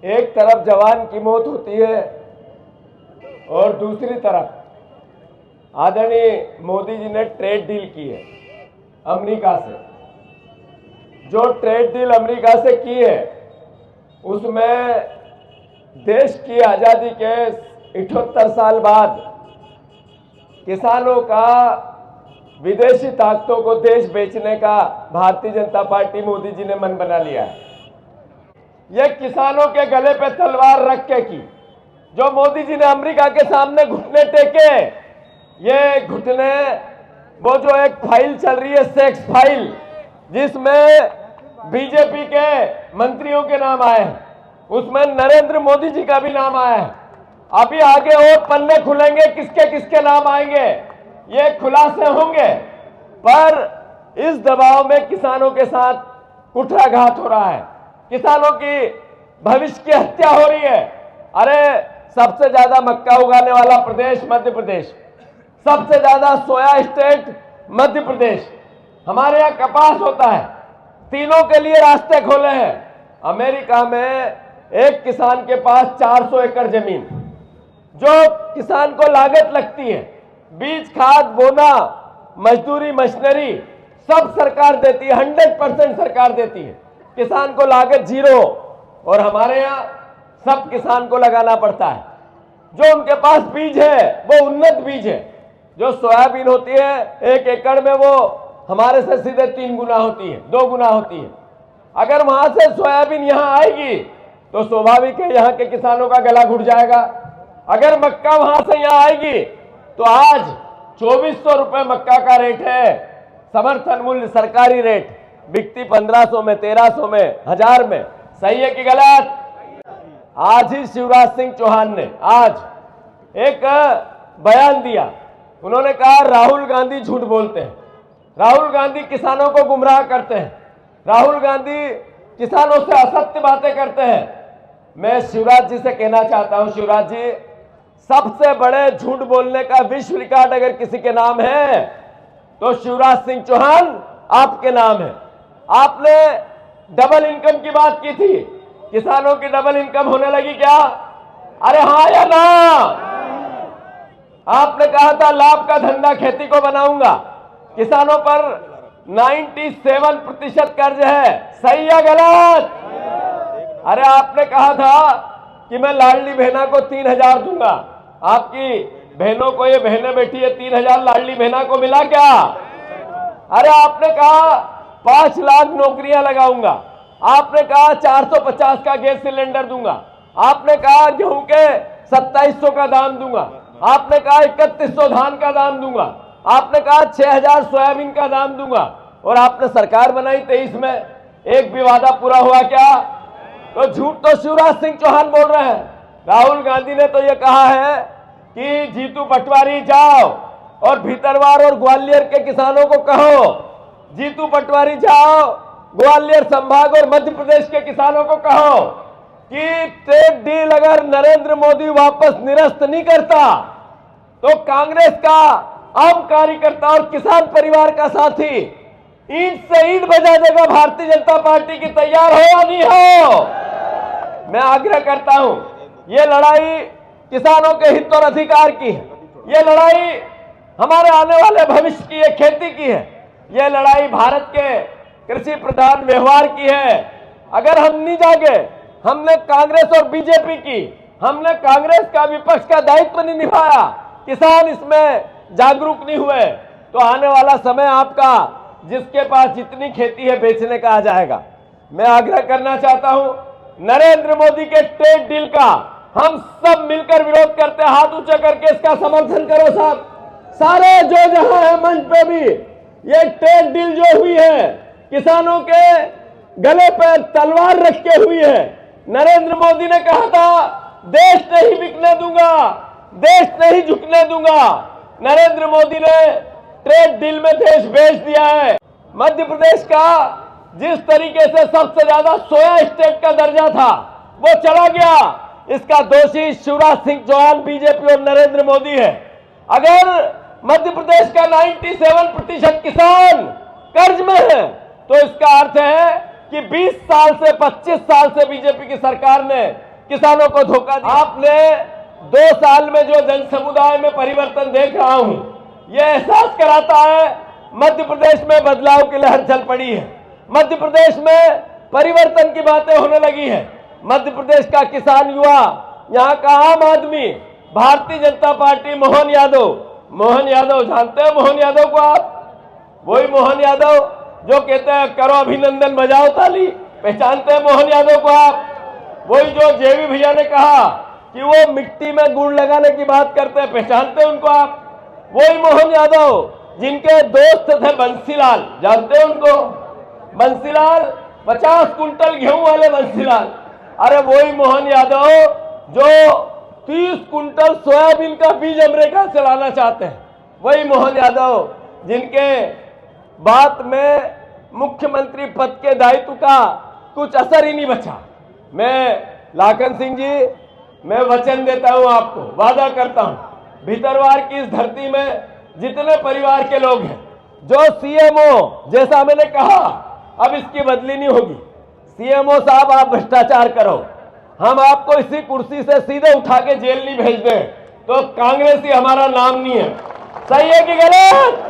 एक तरफ जवान की मौत होती है और दूसरी तरफ आदरणीय मोदी जी ने ट्रेड डील की है अमेरिका से। जो ट्रेड डील अमेरिका से की है उसमें देश की आज़ादी के 78 साल बाद किसानों का विदेशी ताकतों को देश बेचने का भारतीय जनता पार्टी मोदी जी ने मन बना लिया है। यह किसानों के गले पे तलवार रख के की जो मोदी जी ने अमेरिका के सामने घुटने टेके, ये घुटने वो जो एक फाइल चल रही है सेक्स फाइल जिसमें बीजेपी के मंत्रियों के नाम आए हैं, उसमें नरेंद्र मोदी जी का भी नाम आया है। अभी आगे और पन्ने खुलेंगे, किसके किसके नाम आएंगे ये खुलासे होंगे, पर इस दबाव में किसानों के साथ कुठाराघात हो रहा है, किसानों की भविष्य की हत्या हो रही है। अरे सबसे ज्यादा मक्का उगाने वाला प्रदेश मध्य प्रदेश, सबसे ज्यादा सोया स्टेट मध्य प्रदेश, हमारे यहाँ कपास होता है, तीनों के लिए रास्ते खोले हैं। अमेरिका में एक किसान के पास 400 एकड़ जमीन, जो किसान को लागत लगती है, बीज खाद बोना मजदूरी मशीनरी सब सरकार देती है, 100% सरकार देती है, किसान को लागत जीरो। और हमारे यहाँ सब किसान को लगाना पड़ता है। जो उनके पास बीज है वो उन्नत बीज है, जो सोयाबीन होती है 1 एकड़ में वो हमारे से सीधे 3 गुना होती है, 2 गुना होती है। अगर वहां से सोयाबीन यहाँ आएगी तो स्वाभाविक है यहाँ के किसानों का गला घुट जाएगा। अगर मक्का वहां से यहाँ आएगी तो आज 2400 रुपए मक्का का रेट है, समर्थन मूल्य सरकारी रेट, बिकती 1500 में, 1300 में, 1000 में। सही है कि गलत? आज ही शिवराज सिंह चौहान ने आज एक बयान दिया, उन्होंने कहा राहुल गांधी झूठ बोलते हैं, राहुल गांधी किसानों को गुमराह करते हैं, राहुल गांधी किसानों से असत्य बातें करते हैं। मैं शिवराज जी से कहना चाहता हूं, शिवराज जी, सबसे बड़े झूठ बोलने का विश्व रिकॉर्ड अगर किसी के नाम है तो शिवराज सिंह चौहान आपके नाम है। आपने डबल इनकम की बात की थी, किसानों की डबल इनकम होने लगी क्या? अरे हाँ या ना? आपने कहा था लाभ का धंधा खेती को बनाऊंगा, किसानों पर 97% कर्ज है, सही या गलत? अरे आपने कहा था कि मैं लाडली बहना को 3000 दूंगा, आपकी बहनों को, ये बहनें बैठी है, 3000 लाडली बहना को मिला क्या? अरे आपने कहा 5 लाख नौकरियां लगाऊंगा, आपने कहा 450 का गैस सिलेंडर दूंगा, आपने कहा गेहूं के 2700 का दाम दूंगा, आपने कहा 3100 धान का दाम दूंगा, आपने कहा 6000 सोयाबीन का दाम दूंगा, और आपने सरकार बनाई 23 में, एक भी वादा पूरा हुआ क्या? तो झूठ तो शिवराज सिंह चौहान बोल रहे हैं। राहुल गांधी ने तो ये कहा है कि जीतू पटवारी जाओ और भीतरवार और ग्वालियर के किसानों को कहो, जीतू पटवारी जाओ ग्वालियर संभाग और मध्य प्रदेश के किसानों को कहो कि ट्रेड डील अगर नरेंद्र मोदी वापस निरस्त नहीं करता तो कांग्रेस का आम कार्यकर्ता और किसान परिवार का साथी ईंट से ईंट बजा देगा भारतीय जनता पार्टी की। तैयार हो या नहीं हो? मैं आग्रह करता हूं, ये लड़ाई किसानों के हित और अधिकार की है, ये लड़ाई हमारे आने वाले भविष्य की है, खेती की है, ये लड़ाई भारत के कृषि प्रधान व्यवहार की है। अगर हम नहीं जागे, हमने कांग्रेस और बीजेपी की, हमने कांग्रेस का विपक्ष का दायित्व नहीं निभाया, किसान इसमें जागरूक नहीं हुए, तो आने वाला समय आपका जिसके पास जितनी खेती है बेचने का आ जाएगा। मैं आग्रह करना चाहता हूं, नरेंद्र मोदी के ट्रेड डील का हम सब मिलकर विरोध करते हैं, हाथ ऊंचा करके इसका समर्थन करो साहब, सारे जो जहां है मंच पे भी। ये ट्रेड डील जो हुई है किसानों के गले पर तलवार रख के हुई है। नरेंद्र मोदी ने कहा था देश नहीं बिकने दूंगा, देश नहीं झुकने दूंगा। नरेंद्र मोदी ने ट्रेड डील में देश बेच दिया है। मध्य प्रदेश का जिस तरीके से सबसे ज्यादा सोया स्टेट का दर्जा था वो चला गया, इसका दोषी शिवराज सिंह चौहान, बीजेपी और नरेंद्र मोदी है। अगर मध्य प्रदेश का 97% किसान कर्ज में है तो इसका अर्थ है कि 20 साल से 25 साल से बीजेपी की सरकार ने किसानों को धोखा दिया। आपने 2 साल में जो जन समुदाय में परिवर्तन देख रहा हूं, यह एहसास कराता है मध्य प्रदेश में बदलाव की लहर चल पड़ी है। मध्य प्रदेश में परिवर्तन की बातें होने लगी है। मध्य प्रदेश का किसान युवा, यहाँ का आम आदमी भारतीय जनता पार्टी, मोहन यादव जानते हैं मोहन यादव को आप? वही मोहन यादव जो कहते हैं करो अभिनंदन बजाओ ताली, पहचानते हैं मोहन यादव को आप? वही जो जेवी भैया ने कहा कि वो मिट्टी में गुड़ लगाने की बात करते हैं, पहचानते हैं उनको आप? वही मोहन यादव जिनके दोस्त थे बंसीलाल, जानते हैं उनको? बंसीलाल 50 कुंटल गेहूं वाले बंसीलाल। अरे वही मोहन यादव जो 30 कुंटल सोयाबीन का बीज अमेरिका से लाना चाहते हैं। वही मोहन यादव जिनके बात में मुख्यमंत्री पद के दायित्व का कुछ असर ही नहीं बचा। मैं लाखन सिंह जी, मैं वचन देता हूं आपको, वादा करता हूं, भितरवार की इस धरती में जितने परिवार के लोग हैं, जो सीएमओ जैसा मैंने कहा, अब इसकी बदली नहीं होगी। सीएमओ साहब आप भ्रष्टाचार करो, हम आपको इसी कुर्सी से सीधे उठा के जेल नहीं भेज दें तो कांग्रेसी हमारा नाम नहीं है। सही है कि गलत?